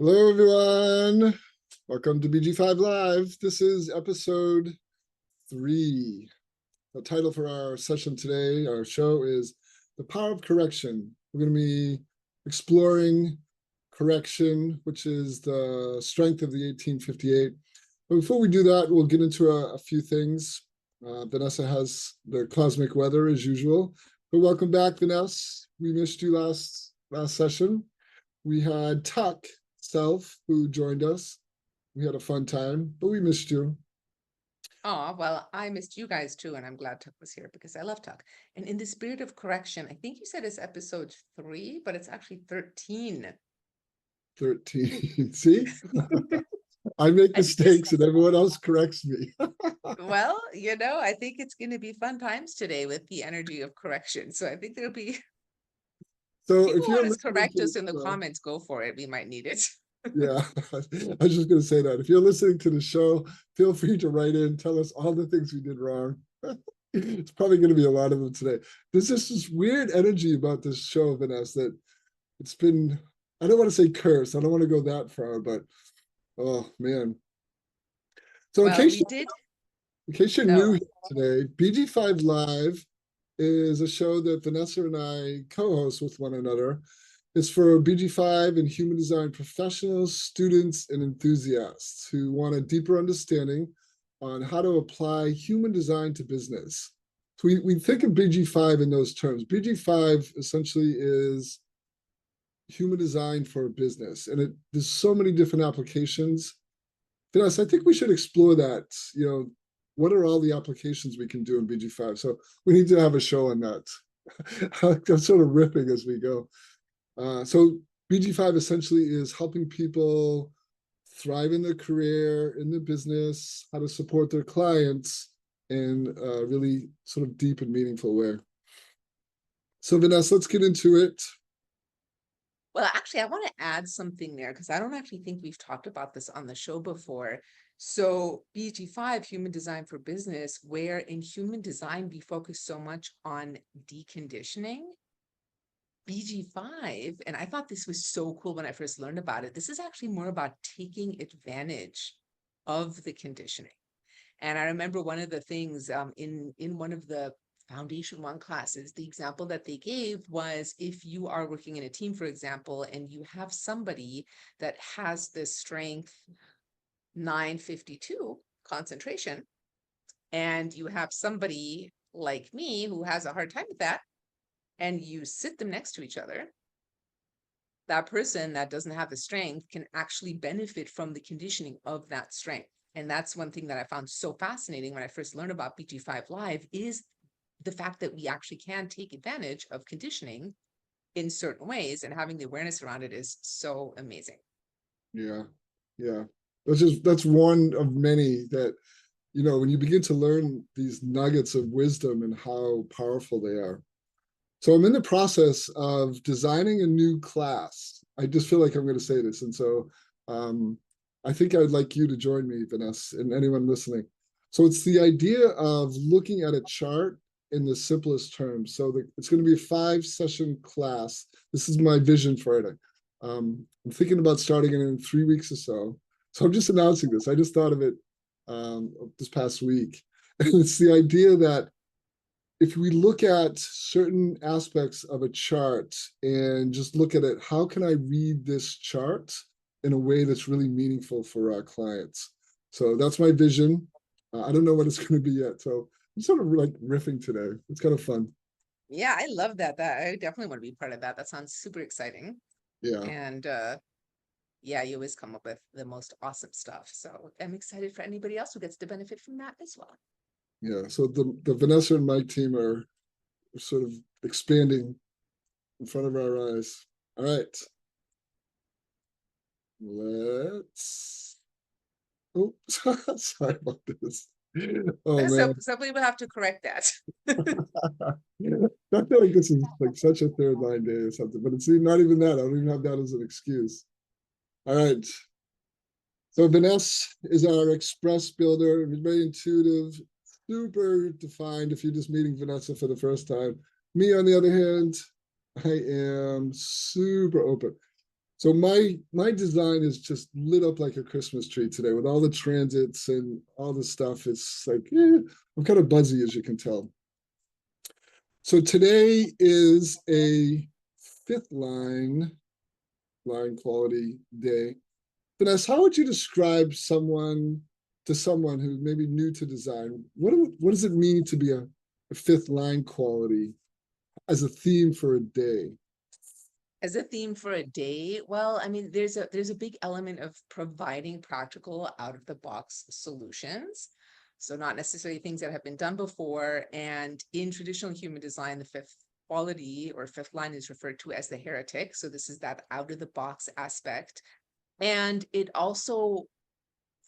Hello, everyone. Welcome to BG5 Live. This is episode 3. The title for our session today, our show, is The Power of Correction. We're going to be exploring correction, which is the strength of the 1858. But before we do that, we'll get into a few things. Vanessa has the cosmic weather as usual. But welcome back, Vanessa. We missed you last session. We had Tuck Self, who joined us. We had a fun time, but we missed you. Oh, well, I missed you guys too, and I'm glad Tuck was here because I love Tuck. And in the spirit of correction, I think you said it's episode 3, but it's actually 13. 13. See? I make mistakes and everyone else corrects me. Well, I think it's going to be fun times today with the energy of correction. So I think there'll be, So if if you you're want to listening correct to us in the the show, comments, go for it. We might need it. yeah, I was just going to say that. If you're listening to the show, feel free to write in, tell us all the things we did wrong. It's probably going to be a lot of them today. There's just this weird energy about this show, Vanessa, that it's been, I don't want to say cursed. I don't want to go that far, but oh, man. So Well, we did. in case you're new No. here today, BG5 Live is a show that Vanessa and I co-host with one another. It's for BG5 and human design professionals, students, and enthusiasts who want a deeper understanding on how to apply human design to business. So we think of BG5 in those terms. BG5 essentially is human design for business, and there's so many different applications. Vanessa, I think we should explore that. What are all the applications we can do in BG5? So we need to have a show on that. I'm sort of ripping as we go. So BG5 essentially is helping people thrive in their career, in their business, how to support their clients in a really sort of deep and meaningful way. So Vanessa, let's get into it. Well, actually, I want to add something there because I don't actually think we've talked about this on the show before. So BG5, Human Design for Business, where in human design, we focus so much on deconditioning. BG5, and I thought this was so cool when I first learned about it. This is actually more about taking advantage of the conditioning. And I remember one of the things in one of the Foundation 1 classes, the example that they gave was if you are working in a team, for example, and you have somebody that has this strength 952 concentration, and you have somebody like me who has a hard time with that, and you sit them next to each other, that person that doesn't have the strength can actually benefit from the conditioning of that strength. And that's one thing that I found so fascinating when I first learned about BG5 Live is the fact that we actually can take advantage of conditioning in certain ways, and having the awareness around it is so amazing. Yeah. That's one of many that, when you begin to learn these nuggets of wisdom and how powerful they are. So I'm in the process of designing a new class. I just feel like I'm going to say this. And so I think I would like you to join me, Vanessa, and anyone listening. So it's the idea of looking at a chart in the simplest terms. So it's going to be a 5-session class. This is my vision for it. I'm thinking about starting it in 3 weeks or so. So I'm just announcing this. I just thought of it this past week. And it's the idea that if we look at certain aspects of a chart and just look at it, how can I read this chart in a way that's really meaningful for our clients? So that's my vision. I don't know what it's going to be yet. So I'm sort of like riffing today. It's kind of fun. Yeah, I love that. I definitely want to be part of that. That sounds super exciting. Yeah. And yeah, you always come up with the most awesome stuff. So I'm excited for anybody else who gets to benefit from that as well. Yeah. So the Vanessa and my team are sort of expanding in front of our eyes. All right. Let's. Oh, sorry about this. Oh So man. somebody will have to correct that. I feel like this is like such a third line day or something, but it's not even that. I don't even have that as an excuse. All right. So Vanessa is our express builder, very intuitive, super defined if you're just meeting Vanessa for the first time. Me, on the other hand, I am super open. So my design is just lit up like a Christmas tree today with all the transits and all the stuff. It's like, I'm kind of buzzy, as you can tell. So today is a fifth line quality day. Vanessa, how would you describe someone to someone who's maybe new to design? What does it mean to be a fifth line quality as a theme for a day? As a theme for a day, well, I mean, there's a big element of providing practical out of the box solutions. So not necessarily things that have been done before. And in traditional human design, the fifth quality or fifth line is referred to as the heretic. So this is that out of the box aspect. And it also,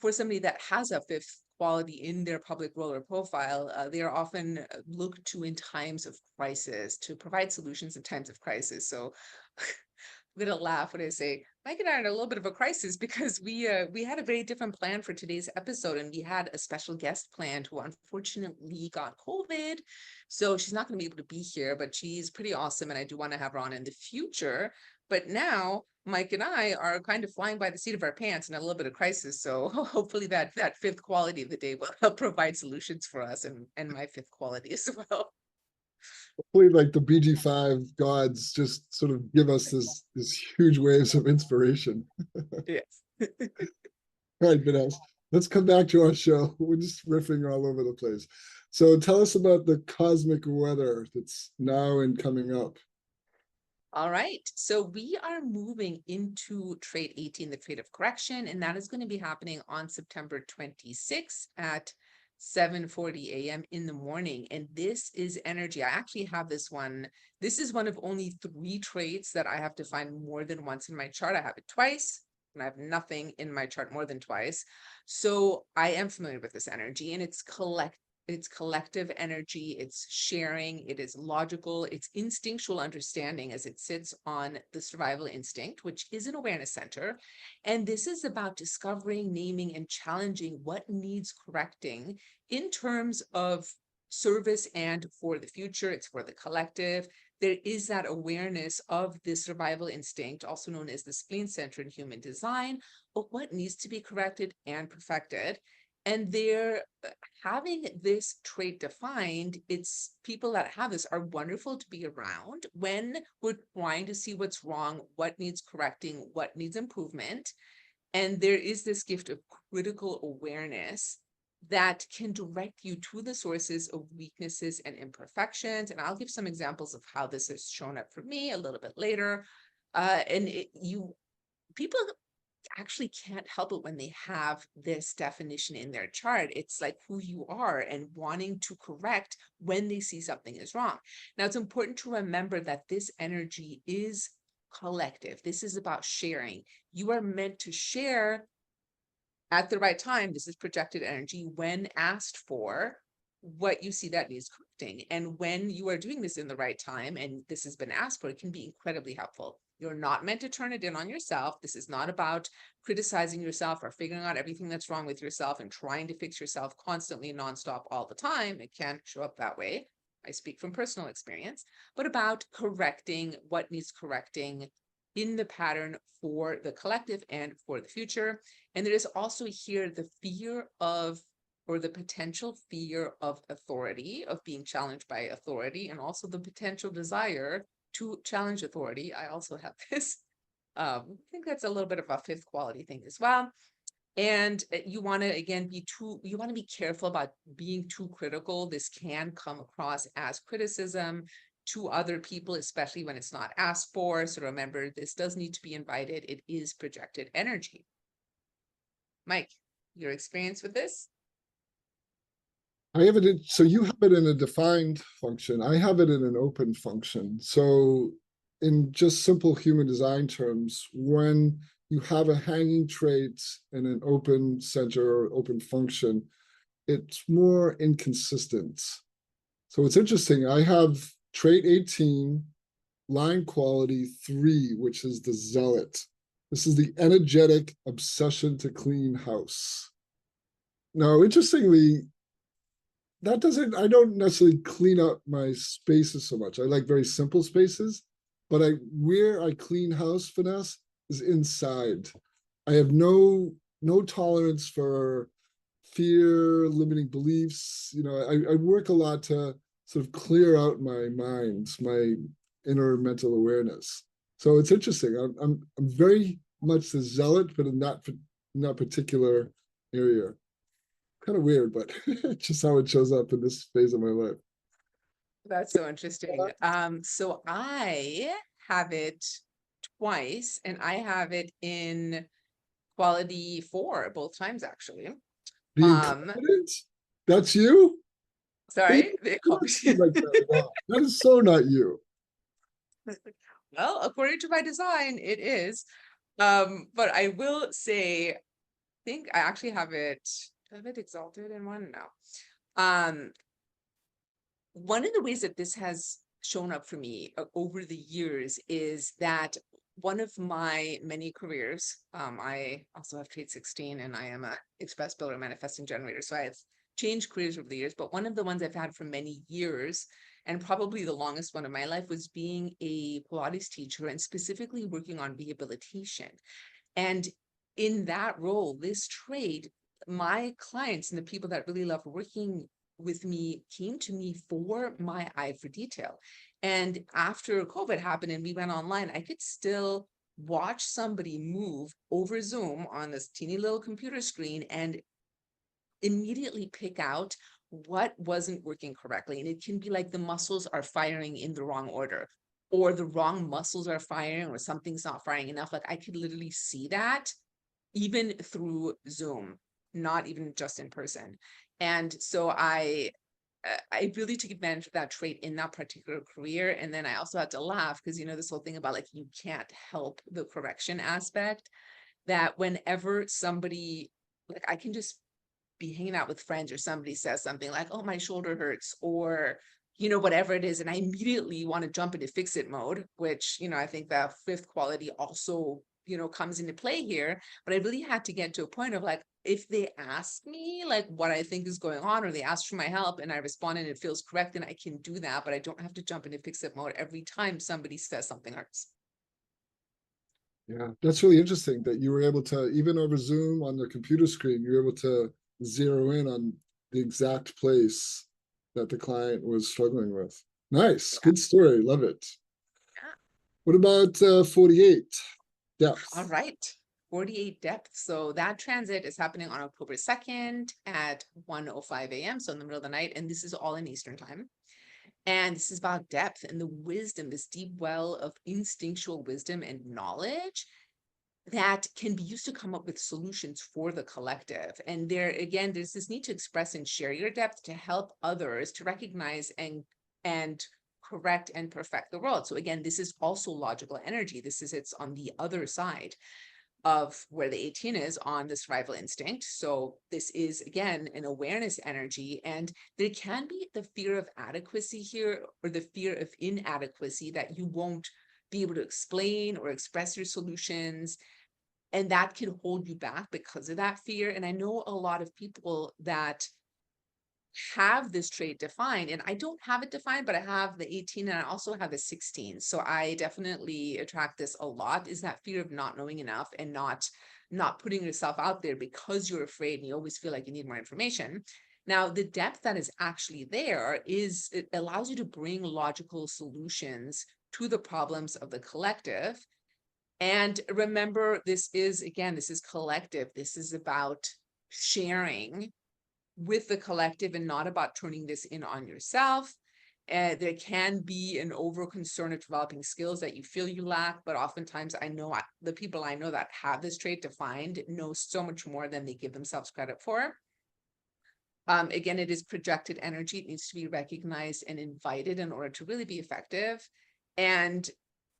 for somebody that has a fifth quality in their public role or profile, they are often looked to in times of crisis to provide solutions in times of crisis. So I'm gonna laugh when I say Mike and I are in a little bit of a crisis because we had a very different plan for today's episode, and we had a special guest planned who unfortunately got COVID. So she's not going to be able to be here, but she's pretty awesome, and I do want to have her on in the future. But now Mike and I are kind of flying by the seat of our pants in a little bit of crisis. So hopefully that fifth quality of the day will help provide solutions for us and my fifth quality as well. Hopefully, like the BG5 gods just sort of give us this huge waves of inspiration. Yes. All right, Vanessa, let's come back to our show. We're just riffing all over the place. So tell us about the cosmic weather that's now and coming up. All right, so we are moving into trait 18, the trait of correction, and that is going to be happening on September 26th at 7:40 a.m. in the morning. And this is energy. I actually have this one. This is one of only 3 traits that I have to find more than once in my chart. I have it twice, and I have nothing in my chart more than twice. So I am familiar with this energy, and it's collective energy, it's sharing, it is logical, it's instinctual understanding as it sits on the survival instinct, which is an awareness center. And this is about discovering, naming, and challenging what needs correcting in terms of service and for the future. It's for the collective. There is that awareness of the survival instinct, also known as the spleen center in human design, of what needs to be corrected and perfected. And they're having this trait defined. It's people that have this are wonderful to be around when we're trying to see what's wrong, what needs correcting, what needs improvement. And there is this gift of critical awareness that can direct you to the sources of weaknesses and imperfections. And I'll give some examples of how this has shown up for me a little bit later. People actually can't help it when they have this definition in their chart. It's like who you are and wanting to correct when they see something is wrong. Now, it's important to remember that this energy is collective. This is about sharing. You are meant to share at the right time. This is projected energy when asked for what you see that needs correcting. And when you are doing this in the right time and this has been asked for, it can be incredibly helpful. You're not meant to turn it in on yourself. This is not about criticizing yourself or figuring out everything that's wrong with yourself and trying to fix yourself constantly, nonstop, all the time. It can't show up that way. I speak from personal experience, but about correcting what needs correcting in the pattern for the collective and for the future. And there is also here the fear of, or the potential fear of authority, of being challenged by authority, and also the potential desire to challenge authority. I also have this. I think that's a little bit of a fifth quality thing as well. And you want to, again, you want to be careful about being too critical. This can come across as criticism to other people, especially when it's not asked for. So remember, this does need to be invited. It is projected energy. Mike, your experience with this? I have it in, so you have it in a defined function. I have it in an open function. So in just simple human design terms, when you have a hanging trait in an open center or open function, it's more inconsistent. So it's interesting. I have trait 18, line quality 3, which is the zealot. This is the energetic obsession to clean house. Now, interestingly, I don't necessarily clean up my spaces so much. I like very simple spaces, but where I clean house, Vanessa, is inside. I have no tolerance for fear, limiting beliefs. I work a lot to sort of clear out my mind, my inner mental awareness. So it's interesting. I'm very much the zealot, but in that particular area. Kind of weird, but just how it shows up in this phase of my life. That's so interesting. So I have it twice, and I have it in quality 4 both times actually. Being Um, confident, that's you? But you sorry, the don't seem like that at all. That is so not you. well, according to my design, it is. But I will say, I think I actually have it exalted in one now. One of the ways that this has shown up for me over the years is that one of my many careers, I also have trade 16 and I am a express builder manifesting generator. So I've changed careers over the years, but one of the ones I've had for many years, and probably the longest one of my life, was being a Pilates teacher and specifically working on rehabilitation. And in that role, this trade, my clients and the people that really love working with me came to me for my eye for detail. And after COVID happened and we went online, I could still watch somebody move over Zoom on this teeny little computer screen and immediately pick out what wasn't working correctly. And it can be like the muscles are firing in the wrong order, or the wrong muscles are firing, or something's not firing enough. Like I could literally see that even through Zoom, not even just in person. And so I really took advantage of that trait in that particular career. And then I also had to laugh because, this whole thing about like, you can't help the correction aspect, that whenever somebody, like I can just be hanging out with friends or somebody says something like, oh, my shoulder hurts, or, whatever it is. And I immediately want to jump into fix it mode, which, I think the fifth quality also, comes into play here. But I really had to get to a point of like, if they ask me like what I think is going on, or they ask for my help and I respond and it feels correct, then I can do that. But I don't have to jump into fix it mode every time somebody says something hurts. Yeah, that's really interesting that you were able to, even over Zoom on the computer screen, you were able to zero in on the exact place that the client was struggling with. Nice, Yeah. good story, love it. Yeah. What about 48 All depth? right. 48 depth. So that transit is happening on October 2nd at 1:05 a.m. So in the middle of the night. And this is all in Eastern time. And this is about depth and the wisdom, this deep well of instinctual wisdom and knowledge that can be used to come up with solutions for the collective. And there, again, there's this need to express and share your depth to help others to recognize and correct and perfect the world. So again, this is also logical energy. It's on the other side of where the 18 is on the survival instinct. So this is again an awareness energy, and there can be the fear of adequacy here, or the fear of inadequacy, that you won't be able to explain or express your solutions, and that can hold you back because of that fear. And I know a lot of people that have this trait defined, and I don't have it defined, but I have the 18 and I also have the 16. So I definitely attract this a lot, is that fear of not knowing enough and not putting yourself out there because you're afraid and you always feel like you need more information. Now, the depth that is actually there is, it allows you to bring logical solutions to the problems of the collective. And remember, this is, again, this is collective. This is about sharing with the collective and not about turning this in on yourself. There can be an over concern of developing skills that you feel you lack, but oftentimes the people I know that have this trait defined know so much more than they give themselves credit for. Again, it is projected energy. It needs to be recognized and invited in order to really be effective. And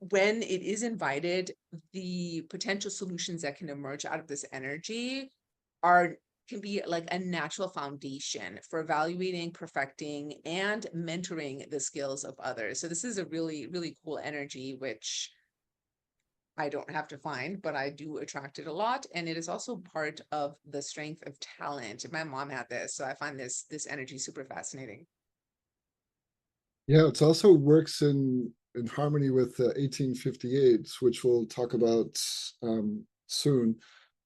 when it is invited, the potential solutions that can emerge out of this energy can be like a natural foundation for evaluating, perfecting, and mentoring the skills of others. So this is a really, really cool energy, which I don't have to find, but I do attract it a lot. And it is also part of the strength of talent. My mom had this, so I find this energy super fascinating. Yeah, it's also works in in harmony with 1858, which we'll talk about soon,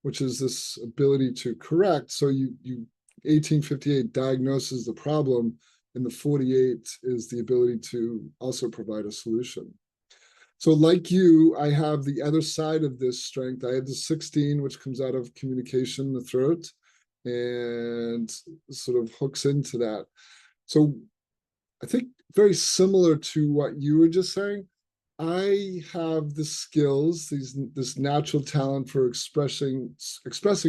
which is this ability to correct. So you 1858 diagnoses the problem, and the 48 is the ability to also provide a solution. So like you, I have the other side of this strength. I have the 16, which comes out of communication, the throat, and sort of hooks into that. So I think very similar to what you were just saying, I have the skills, this natural talent for expressing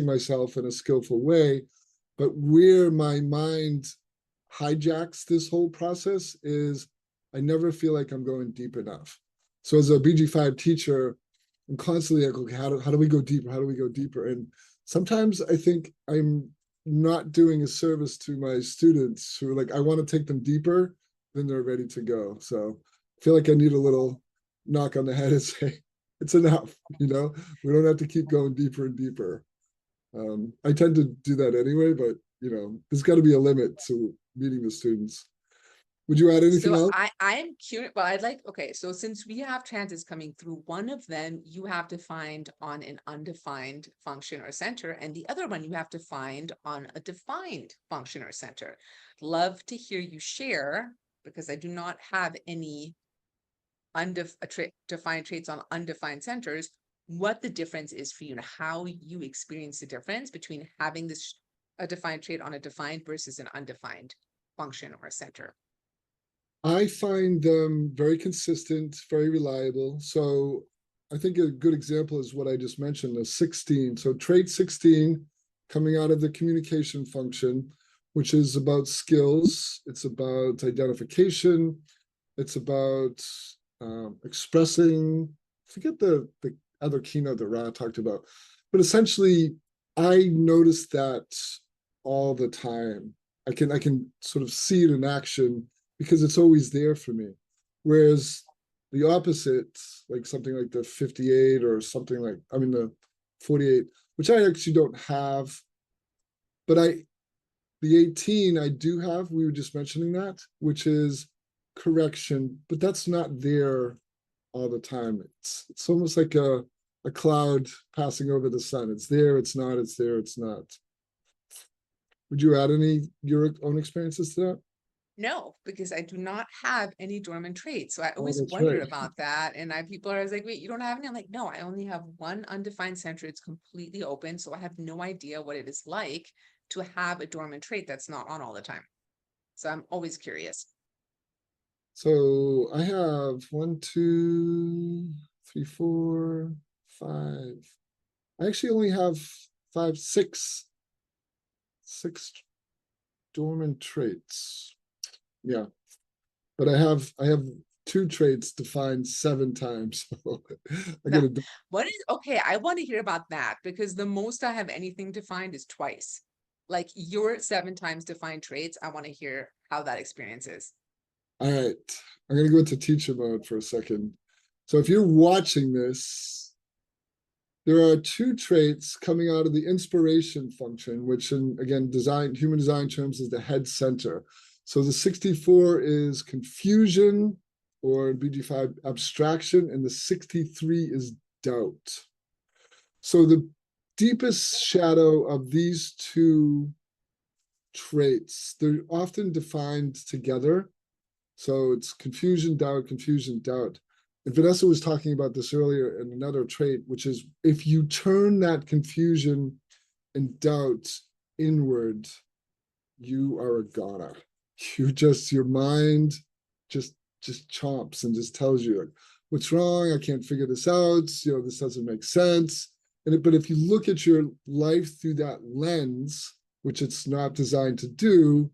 myself in a skillful way, but where my mind hijacks this whole process is I never feel like I'm going deep enough. So as a BG5 teacher, I'm constantly like, okay, how do we go deeper? How do we go deeper? And sometimes I think I'm not doing a service to my students who are like, I want to take them deeper than they're ready to go. So I feel like I need a little knock on the head and say, it's enough, we don't have to keep going deeper and deeper. I tend to do that anyway, but there's got to be a limit to meeting the students. Would you add anything So else? I'm curious, well, okay, so since we have transits coming through, one of them you have to find on an undefined function or center, and the other one you have to find on a defined function or center. Love to hear you share, because I do not have any defined traits on undefined centers, what the difference is for you and how you experience the difference between having a defined trait on a defined versus an undefined function or center. I find them very consistent, very reliable. So I think a good example is what I just mentioned, the 16. So trait 16 coming out of the communication function, which is about skills. It's about identification. It's about expressing, forget the other keynote that Ra talked about, but essentially I notice that all the time. I can sort of see it in action because it's always there for me. Whereas the opposite, like something like the 58 or something like, the 48, which I actually don't have, but the 18 I do have, we were just mentioning that, which is correction, but that's not there all the time. It's almost like a cloud passing over the sun. It's there, it's not, it's there, it's not. Would you add any your own experiences to that? No, because I do not have any dormant traits. So I Oh, always that's wonder right. about that. And people are always like, wait, you don't have any? I'm like, no, I only have one undefined center. It's completely open. So I have no idea what it is like to have a dormant trait that's not on all the time. So I'm always curious. So I have 1, 2, 3, 4, 5. I actually only have 5, 6 dormant traits. Yeah, but I have 2 traits defined 7 times. So I Now, gotta. okay, I want to hear about that because the most I have anything defined is twice. Like your 7 times defined traits, I want to hear how that experience is. All right, I'm gonna go into teacher mode for a second. So if you're watching this, there are 2 traits coming out of the inspiration function, which in again human design terms is the head center. So the 64 is confusion, or BG5 abstraction, and the 63 is doubt. So the deepest shadow of these 2 traits, they're often defined together. So it's confusion, doubt, confusion, doubt. And Vanessa was talking about this earlier in another trait, which is if you turn that confusion and doubt inward, you are a goner. Your mind just chomps and just tells you like, what's wrong? I can't figure this out. This doesn't make sense. But if you look at your life through that lens, which it's not designed to do,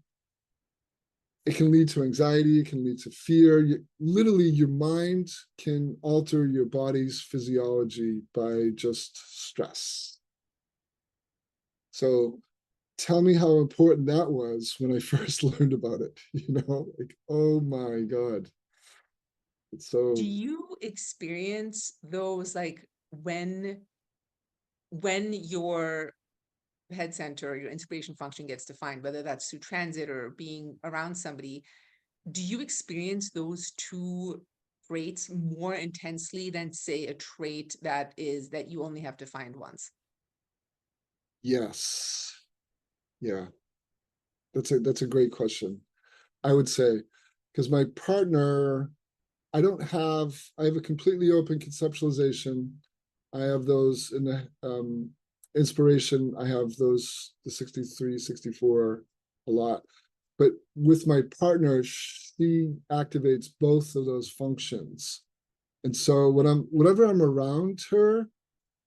it can lead to anxiety, it can lead to fear. Literally, your mind can alter your body's physiology by just stress. So tell me how important that was when I first learned about it. Like, oh my God. It's Do so. you experience those like when your head center or your inspiration function gets defined, whether that's through transit or being around somebody, do you experience those 2 traits more intensely than, say, a trait that you only have to find once? Yes. Yeah. That's a great question. I would say, because my partner, I have a completely open conceptualization. I have those in the inspiration. I have those, the 63, 64 a lot. But with my partner, she activates both of those functions. And so whenever I'm around her,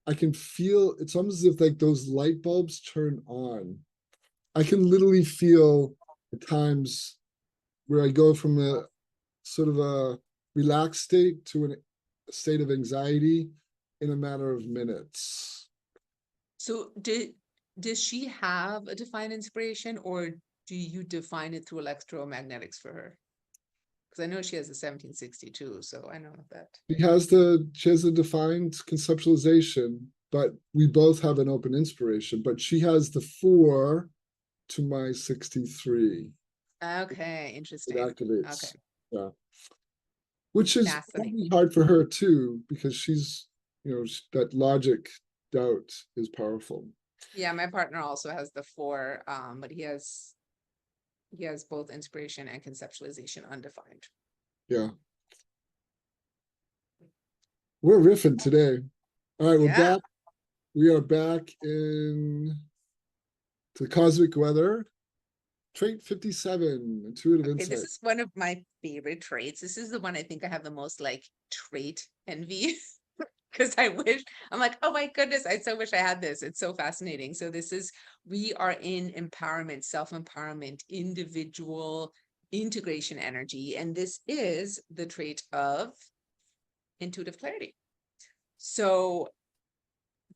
I can feel it's almost as if like those light bulbs turn on. I can literally feel at times where I go from a sort of a relaxed state to a state of anxiety in a matter of minutes. So does she have a defined inspiration, or do you define it through electromagnetics for her? Because I know she has a 1762, so I know that. She has a defined conceptualization, but we both have an open inspiration. But she has the 4 to my 63. Okay, It interesting. Okay, activates. Yeah. Which is probably fascinating. hard for her too, because she's, that logic doubt is powerful. Yeah, my partner also has the 4, but he has both inspiration and conceptualization undefined. Yeah. We're riffing today. All right, we're Yeah. back. We are back in the cosmic weather. Trait 57, intuitive Okay, this insight. is one of my favorite traits. This is the one I think I have the most like trait envy. Because I'm like, oh my goodness, I so wish I had this. It's so fascinating. So we are in empowerment, self-empowerment, individual integration energy. And this is the trait of intuitive clarity. So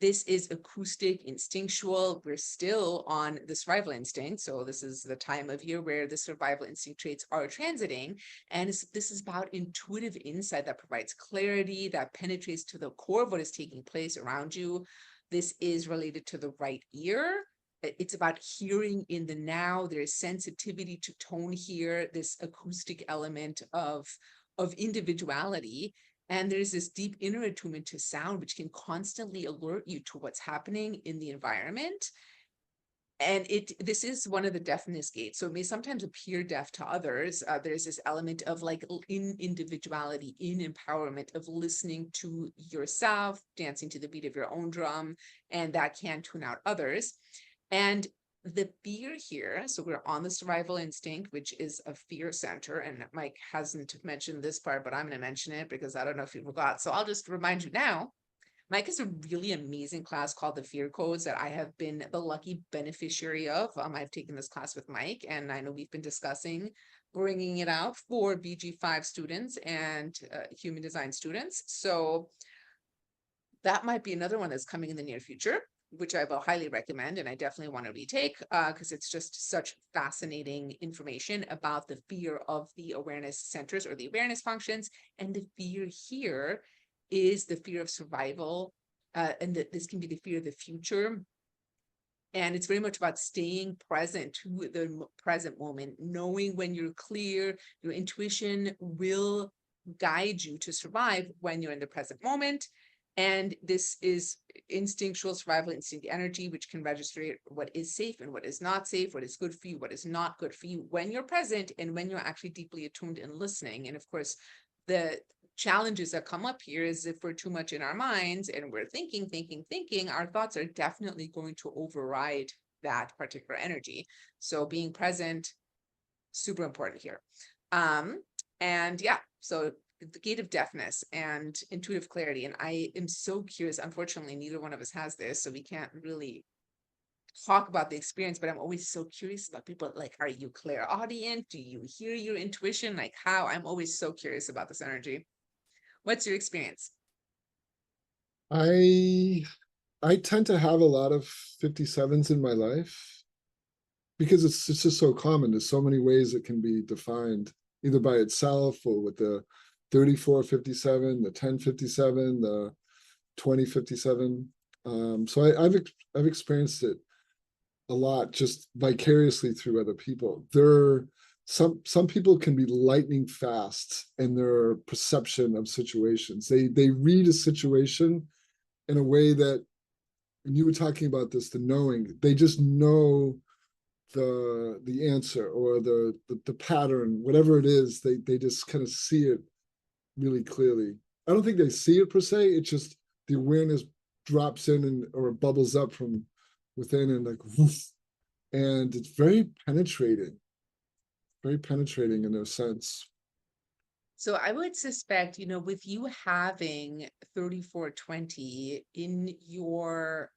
this is acoustic, instinctual. We're still on the survival instinct. So this is the time of year where the survival instinct traits are transiting. And this is about intuitive insight that provides clarity, that penetrates to the core of what is taking place around you. This is related to the right ear. It's about hearing in the now. There is sensitivity to tone here, this acoustic element of individuality. And there's this deep inner attunement to sound, which can constantly alert you to what's happening in the environment. And this is one of the deafness gates. So it may sometimes appear deaf to others. There's this element of like in individuality, in empowerment, of listening to yourself, dancing to the beat of your own drum, and that can tune out others. And the fear here, so we're on the survival instinct, which is a fear center. And Mike hasn't mentioned this part, but I'm going to mention it because I don't know if you forgot. So I'll just remind you now. Mike has a really amazing class called the Fear Codes that I have been the lucky beneficiary of. I've taken this class with Mike, and I know we've been discussing bringing it out for BG5 students and human design students. So that might be another one that's coming in the near future, which I will highly recommend. And I definitely want to retake because it's just such fascinating information about the fear of the awareness centers or the awareness functions. And the fear here is the fear of survival. And this can be the fear of the future. And it's very much about staying present to the present moment, knowing when you're clear. Your intuition will guide you to survive when you're in the present moment. And this is instinctual survival instinct energy, which can register what is safe and what is not safe, what is good for you, what is not good for you when you're present and when you're actually deeply attuned and listening. And of course, the challenges that come up here is if we're too much in our minds and we're thinking, our thoughts are definitely going to override that particular energy. So being present, super important here. And yeah, so the gate of deafness and intuitive clarity. And I am so curious. Unfortunately, neither one of us has this, so we can't really talk about the experience, but I'm always so curious about people. Like, are you clairaudient? Do you hear your intuition? Like how? I'm always so curious about this energy. What's your experience? I I tend to have a lot of 57s in my life because it's just so common. There's so many ways it can be defined, either by itself or with the 3457, the 1057, the 2057. So I've experienced it a lot just vicariously through other people. some people can be lightning fast in their perception of situations. They read a situation in a way that, and you were talking about this, the knowing, they just know the answer or the pattern, whatever it is, they just kind of see it really clearly. I don't think they see it per se, it's just the awareness drops in and or bubbles up from within and like woof, and it's very penetrating in a sense. So I would suspect, with you having 3420 in your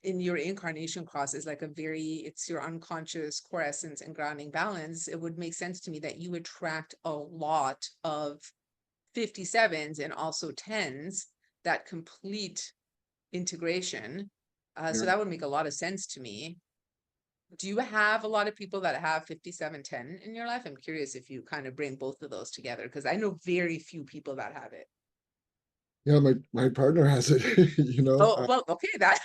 incarnation process, like it's your unconscious core essence and grounding balance, it would make sense to me that you attract a lot of 57s and also 10s, that complete integration. So Yeah. that would make a lot of sense to me. Do you have a lot of people that have 5710 in your life? I'm curious if you kind of bring both of those together, because I know very few people that have it. Yeah, my partner has it. Oh, well, okay, that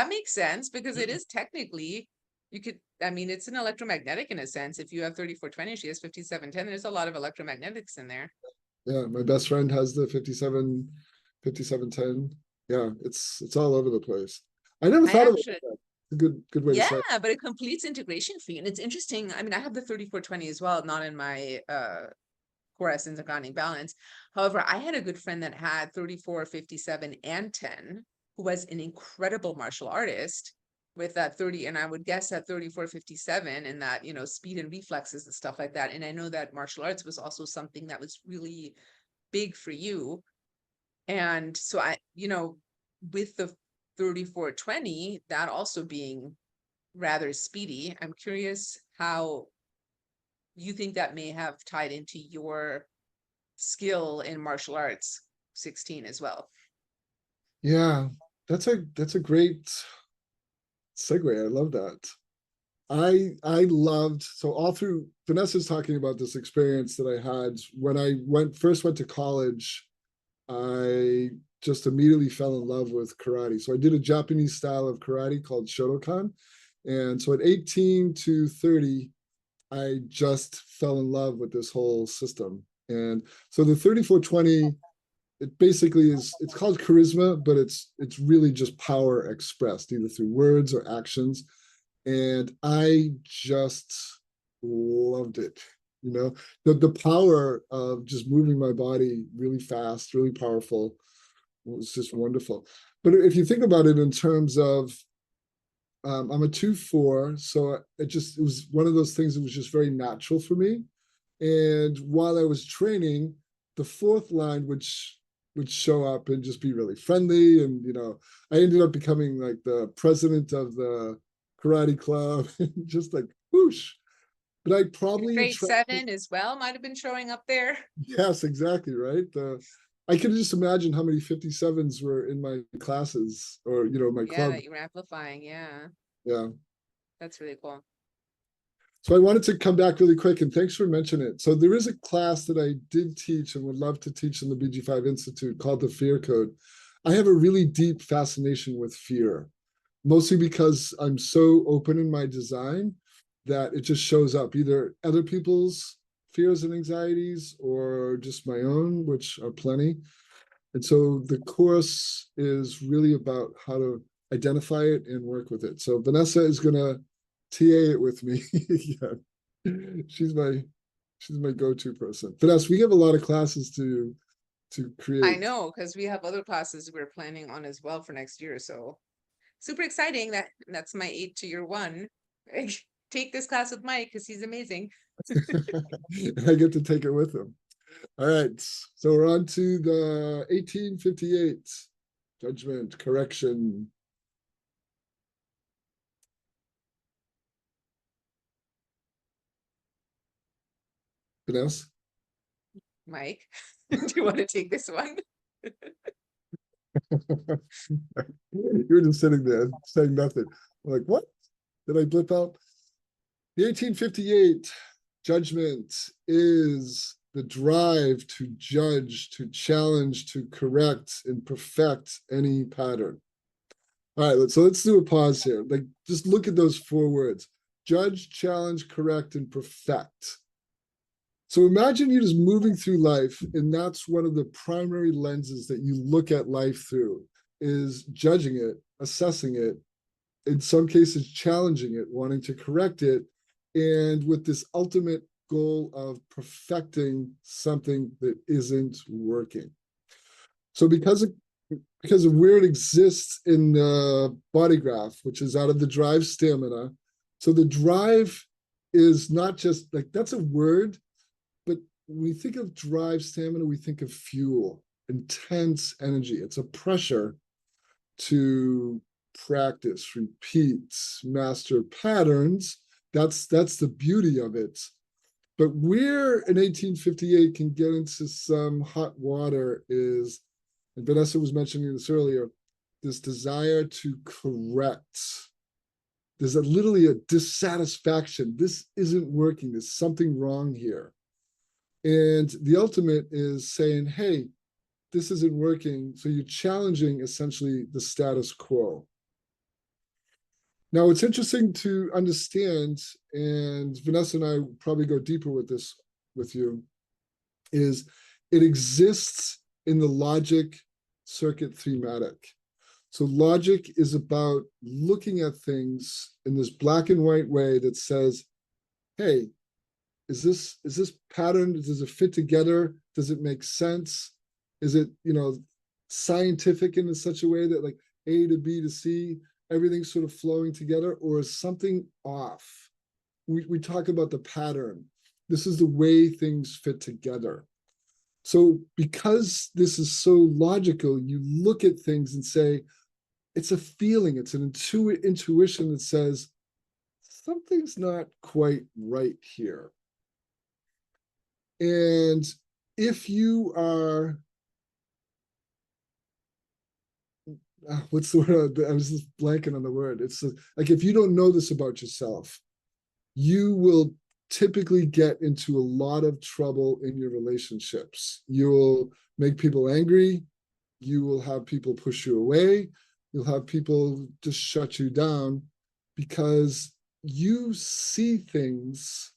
makes sense, because it is technically, it's an electromagnetic in a sense. If you have 3420, she has 5710, there's a lot of electromagnetics in there. Yeah, my best friend has the 5710. Yeah, it's all over the place. I never I thought of it actually, like that. It's a good way to yeah, say it. but it completes integration for you. And it's interesting. I mean, I have the 3420 as well, not in my core essence and grounding balance. However, I had a good friend that had 34, 57, and 10, who was an incredible martial artist with that 30. And I would guess that 34, 57, and that, speed and reflexes and stuff like that. And I know that martial arts was also something that was really big for you. And so with the 3420, that also being rather speedy, I'm curious how you think that may have tied into your skill in martial arts 16 as well. Yeah, that's a great segue. I love that. I loved, so all through Vanessa's talking about this experience that I had when I first went to college. I just immediately fell in love with karate. So I did a Japanese style of karate called Shotokan. And so at 18 to 30, I just fell in love with this whole system. And so the 3420, it basically is, it's called charisma, but it's really just power expressed either through words or actions. And I just loved it. The power of just moving my body really fast, really powerful, was just wonderful. But if you think about it in terms of, I'm a 2-4, so it was one of those things that was just very natural for me. And while I was training, the fourth line would show up and just be really friendly. And I ended up becoming like the president of the karate club, just like whoosh. But I Your probably grade attracted, 7 as well might have been showing up there. yes, exactly, right. I could just imagine how many 57s were in my classes or my Yeah, club. that you were amplifying. Yeah, Yeah. that's really cool. So I wanted to come back really quick, and thanks for mentioning it. So there is a class that I did teach and would love to teach in the BG5 Institute called the Fear Code. I have a really deep fascination with fear, mostly because I'm so open in my design that it just shows up, either other people's fears and anxieties or just my own, which are plenty. And so the course is really about how to identify it and work with it. So Vanessa is going to TA it with me. Yeah. She's my go-to person. Vanessa, we have a lot of classes to I create. know, because we have other classes we're planning on as well for next year. So super exciting. That's my 8 to your 1. Take this class with Mike because he's amazing. And I get to take it with him. All right. So we're on to the 1858 judgment correction. Vanessa? Mike, do you want to take this one? You were just sitting there saying nothing. I'm like, what? Did I blip out? The 1858 judgment is the drive to judge, to challenge, to correct, and perfect any pattern. All right, so let's do a pause here. Like, just look at those 4 words: judge, challenge, correct, and perfect. So imagine you're just moving through life, and that's one of the primary lenses that you look at life through, is judging it, assessing it, in some cases challenging it, wanting to correct it, and with this ultimate goal of perfecting something that isn't working. So because of where it exists in the body graph, which is out of the drive stamina. So the drive is not just like, that's a word, but when we think of drive stamina, we think of fuel, intense energy. It's a pressure to practice, repeat, master patterns. That's the beauty of it. But where an 1858 can get into some hot water is, and Vanessa was mentioning this earlier, this desire to correct. There's literally a dissatisfaction. This isn't working. There's something wrong here. And the ultimate is saying, hey, this isn't working. So you're challenging essentially the status quo. Now, it's interesting to understand, and Vanessa and I will probably go deeper with this with you, is it exists in the logic circuit thematic. So logic is about looking at things in this black and white way that says, hey, is this pattern, does it fit together? Does it make sense? Is it, scientific in such a way that like A to B to C, everything's sort of flowing together, or is something off? We talk about the pattern. This is the way things fit together. So because this is so logical, you look at things and say, it's a feeling, it's an intuition that says, something's not quite right here. And if you are, what's the word? I was just blanking on the word. It's like, if you don't know this about yourself, you will typically get into a lot of trouble in your relationships. You'll make people angry. You will have people push you away. You'll have people just shut you down because you see things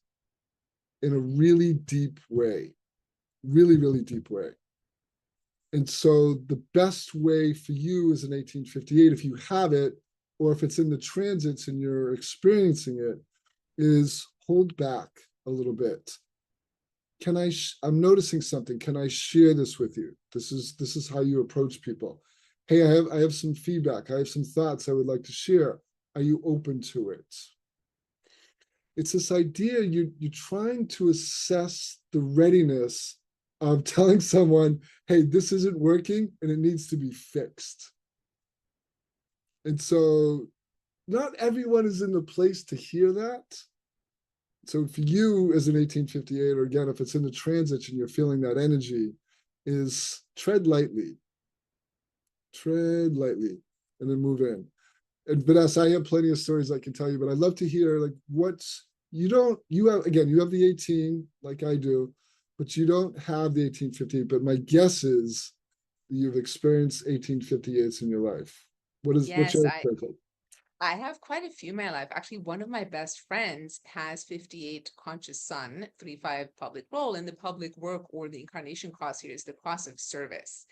in a really deep way, really, really deep way. And so the best way for you as an 1858, if you have it, or if it's in the transits and you're experiencing it, is hold back a little bit. I'm noticing something. Can I share this with you? This is how you approach people. Hey, I have some feedback. I have some thoughts I would like to share. Are you open to it? It's this idea you're trying to assess the readiness of telling someone, hey, this isn't working and it needs to be fixed. And so not everyone is in the place to hear that. So for you as an 1858, or again, if it's in the transit and you're feeling that energy, is tread lightly, and then move in. And Vanessa, I have plenty of stories I can tell you, but I'd love to hear like you have the 18 like I do, but you don't have the 1858. But my guess is you've experienced 1858s in your life. What's Yes, your experience? I have quite a few in my life. Actually, one of my best friends has 58 conscious sun, 3-5 public role, in the public work, or the incarnation cross here is the cross of service.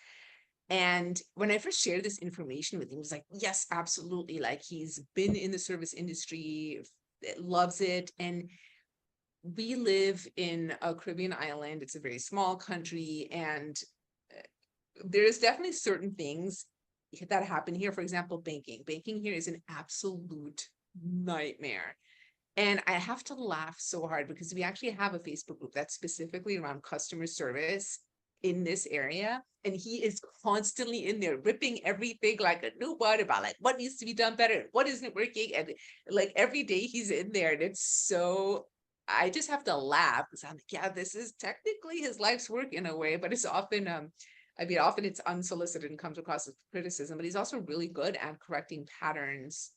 And when I first shared this information with him, he was like, yes, absolutely. Like, he's been in the service industry, loves it. And we live in a Caribbean island. It's a very small country. And there's definitely certain things that happen here. For example, banking. Banking here is an absolute nightmare. And I have to laugh so hard because we actually have a Facebook group that's specifically around customer service in this area. And he is constantly in there ripping everything like a new bud about like what needs to be done better, what isn't working. And like every day he's in there. And it's so, I just have to laugh because I'm like, yeah, this is technically his life's work in a way, but it's often often it's unsolicited and comes across as criticism, but he's also really good at correcting patterns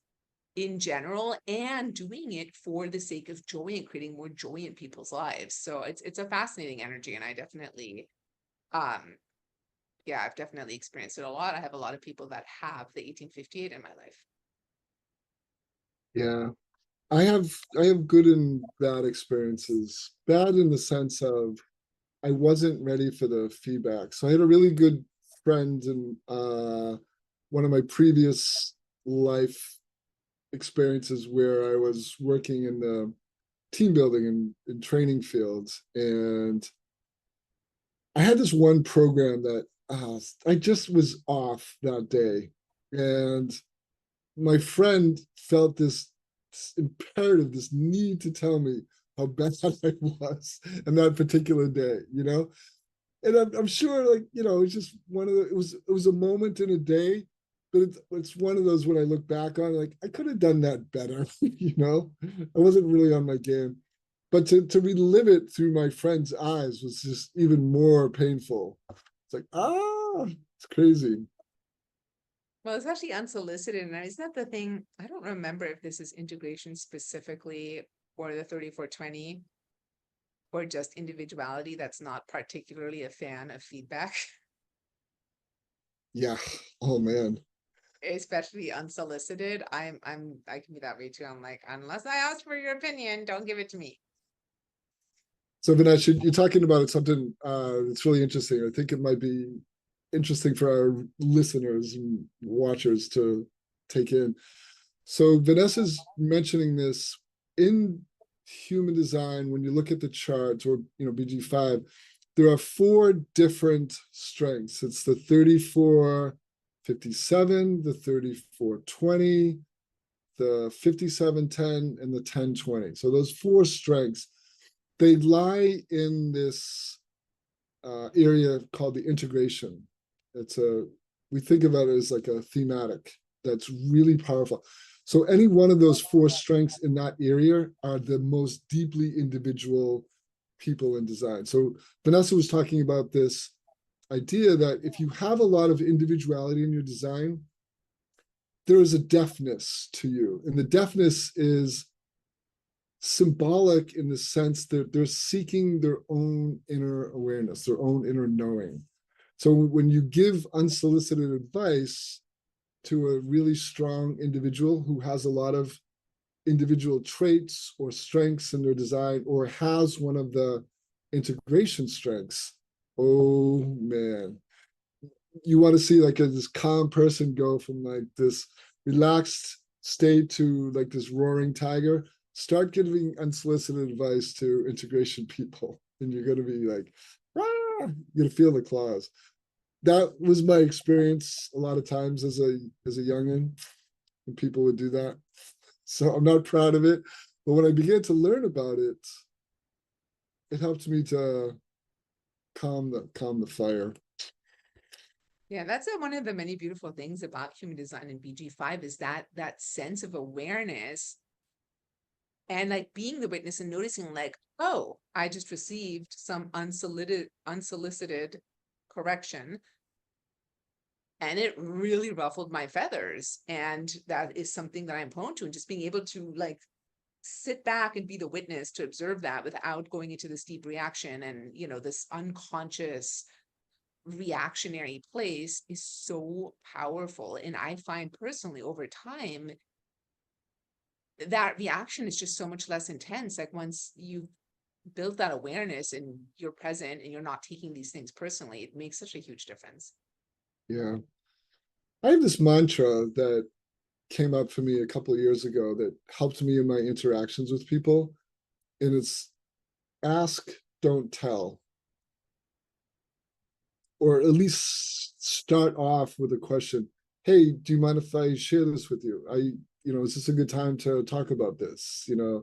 in general and doing it for the sake of joy and creating more joy in people's lives. So it's a fascinating energy, and I definitely I've definitely experienced it a lot. I have a lot of people that have the 1858 in my life. Yeah. I have good and bad experiences. Bad in the sense of I wasn't ready for the feedback. So I had a really good friend in one of my previous life experiences where I was working in the team building and training fields. And I had this one program that I just was off that day. And my friend felt this imperative, this need to tell me how bad I was on that particular day, you know? And I'm sure, like, you know, it's just one of the, it was a moment in a day, but it's one of those when I look back on, like, I could have done that better, you know? I wasn't really on my game. But to relive it through my friend's eyes was just even more painful. It's like, it's crazy. Well, it's actually unsolicited, and isn't that the thing? I don't remember if this is integration specifically or the 3420 or just individuality that's not particularly a fan of feedback, Yeah. Oh man. especially unsolicited. I can be that way too. I'm like, unless I ask for your opinion, don't give it to me. So Vanessa, you're talking about something that's really interesting. I think it might be interesting for our listeners and watchers to take in. So Vanessa's mentioning this in human design. When you look at the charts, or BG5, there are four different strengths. It's the 3457, the 3420, the 5710, and the 1020. So those four strengths, they lie in this area called the integration. It's a We think about it as like a thematic that's really powerful. So any one of those four strengths in that area are the most deeply individual people in design. So Vanessa was talking about this idea that if you have a lot of individuality in your design, there is a deafness to you. And the deafness is symbolic in the sense that they're seeking their own inner awareness, their own inner knowing. So when you give unsolicited advice to a really strong individual who has a lot of individual traits or strengths in their design, or has one of the integration strengths, oh man, you want to see like this calm person go from like this relaxed state to like this roaring tiger. Start giving unsolicited advice to integration people, and you're going to be like, you're going to feel the claws. That was my experience a lot of times as a youngin, when people would do that. So I'm not proud of it, but when I began to learn about it, it helped me to calm the fire. Yeah, that's one of the many beautiful things about human design and BG5 is that sense of awareness and like being the witness and noticing like, oh, I just received some unsolicited correction and it really ruffled my feathers. And that is something that I'm prone to, and just being able to like sit back and be the witness to observe that without going into this deep reaction and this unconscious reactionary place is so powerful. And I find personally over time that reaction is just so much less intense. Like once you build that awareness and you're present and you're not taking these things personally, it makes such a huge difference. Yeah. I have this mantra that came up for me a couple of years ago that helped me in my interactions with people. And it's ask, don't tell. Or at least start off with a question. Hey, do you mind if I share this with you? Is this a good time to talk about this? Yeah.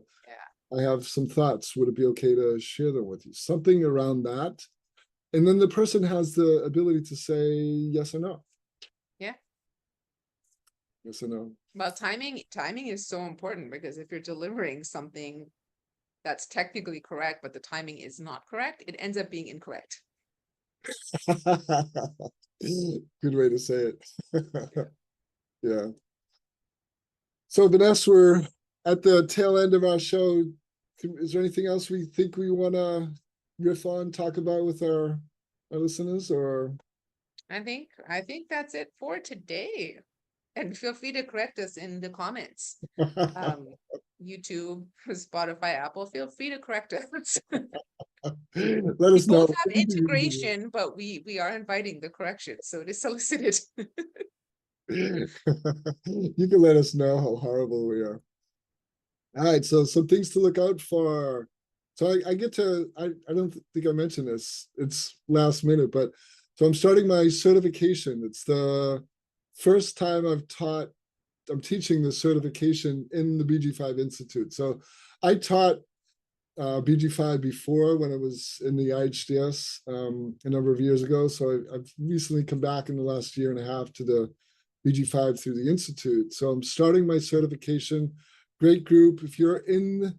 I have some thoughts. Would it be okay to share them with you? Something around that. And then the person has the ability to say yes or no. Yeah. Yes or no. Well, timing is so important because if you're delivering something that's technically correct, but the timing is not correct, it ends up being incorrect. Good way to say it. Yeah. Yeah. So Vanessa, we're at the tail end of our show. Is there anything else we think we want to riff on, talk about with our listeners, or? I think that's it for today. And feel free to correct us in the comments. Um, YouTube, Spotify, Apple, feel free to correct us. Let We us know. both have integration, but we are inviting the correction, so it is solicited. You can let us know how horrible we are. All right, so some things to look out for. So I get to, I don't think I mentioned this, it's last minute, but so I'm starting my certification. It's the first time I'm teaching the certification in the BG5 Institute. So I taught BG5 before when I was in the IHDS a number of years ago. So I've recently come back in the last year and a half to the BG5 through the Institute. So I'm starting my certification. Great group. If you're in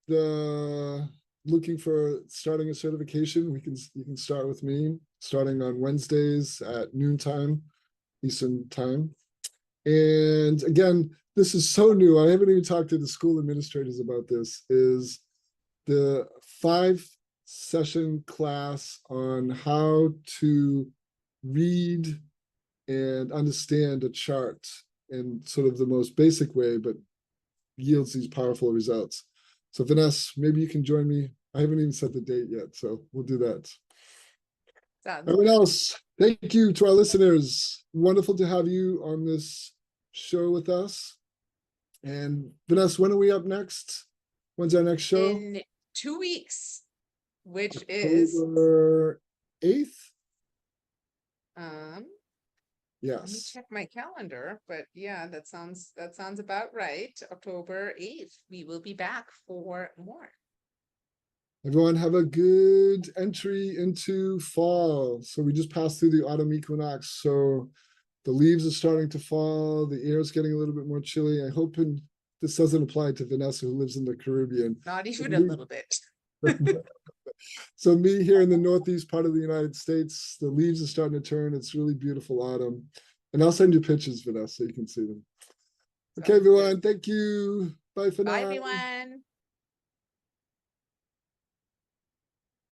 the looking for starting a certification, you can start with me starting on Wednesdays at noontime Eastern time. And again, this is so new. I haven't even talked to the school administrators about this. Is the 5-session class on how to read and understand a chart in sort of the most basic way, but yields these powerful results. So Vanessa, maybe you can join me. I haven't even set the date yet, so we'll do that. Sounds Everyone good. else, thank you to our listeners. Wonderful to have you on this show with us. And Vanessa, when are we up next? When's our next show? In 2 weeks, which is October 8th? let me Yes. check my calendar, but yeah, that sounds about right. October 8th, we will be back for more. Everyone have a good entry into fall. So we just passed through the autumn equinox. So the leaves are starting to fall. The air is getting a little bit more chilly. I hope this doesn't apply to Vanessa, who lives in the Caribbean. Not even a little bit. So me here in the northeast part of the United States, the leaves are starting to turn. It's really beautiful autumn. And I'll send you pictures, Vanessa, so you can see them. Okay, everyone. Thank you. Bye for now. Bye, everyone.